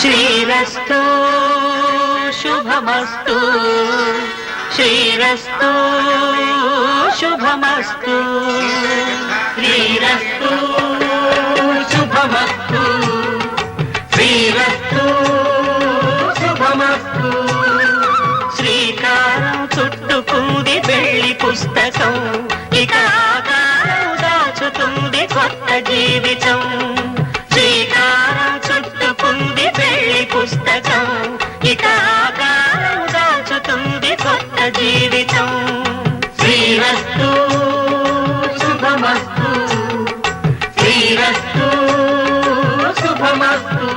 శ్రీరస్తు శుభమస్తు శ్రీరస్తు శుభమస్తు శ్రీరస్తు శుభమస్తు శ్రీరస్తు శుభమస్తు శ్రీకారం చుట్టుకుంది పెళ్లి పుస్తకం ఇక ఆకారం దాచుతుంది కొత్త జీవితం శ్రీకారం చుట్టుకుంది పెళ్లి పుస్తకం ఇక ఆకారం దాచుతుంది కొత్త జీవితం శ్రీరస్తు శుభమస్తు శ్రీరస్తు శుభమస్తు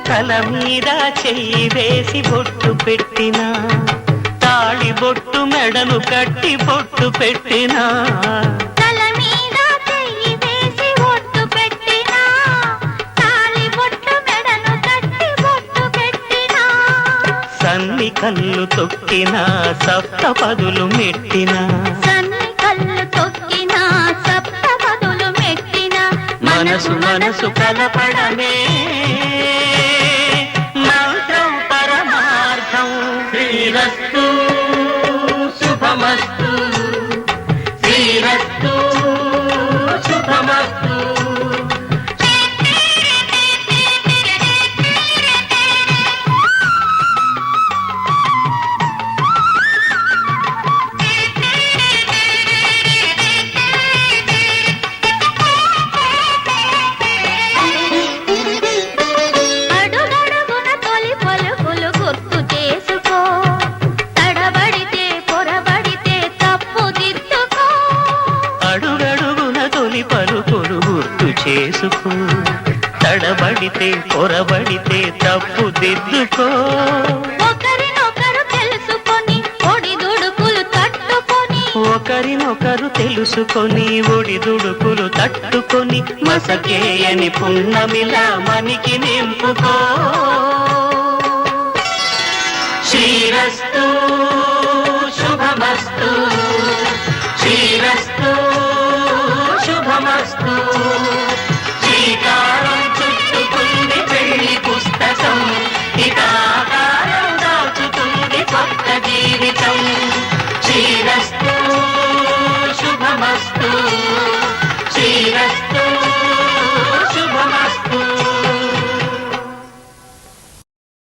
తల మీద చెయ్యి వేసి బొట్టు పెట్టినా తాళి బొట్టు మెడను కట్టి బొట్టు పెట్టినా తల మీద చెయ్యి వేసి బొట్టు పెట్టినా తాళి బొట్టు మెడను కట్టి బొట్టు పెట్టినా సన్ని కళ్ళు తొక్కినా సప్త పదులు మెట్టినా సన్ని కళ్ళు తొక్కినా సప్త పదులు మెట్టినా మనసు మనసు కలపడమే మంత్రం పరమార్థం శ్రీరస్తు శుభమస్తు శ్రీరస్తు శుభమస్తు అడుగడుగున తొలి పలుకులు గుర్తు చేసుకో తడబడితే పొరబడితే తప్పు దిద్దుకో అడుగడుగున తొలి పలుకులు గుర్తు చేసుకో తడబడితే పొరబడితే తప్పు దిద్దుకో ఒకరినొకరు తెలుసుకొని ఒడిదుడుకులు తట్టుకొని ఒకరినొకరు తెలుసుకొని ఒడిదుడుకులు తట్టుకొని మసకేయని పున్నమిలా మనికి నింపుకో శ్రీరస్తు శుభమస్తు శ్రీరస్తు శుభమస్తు శ్రీకారం చుట్టుకుంది పెళ్లి పుస్తకం ఇక ఆకారం దాచుతుంది కొత్త జీవితం శ్రీరస్తు శుభమస్తు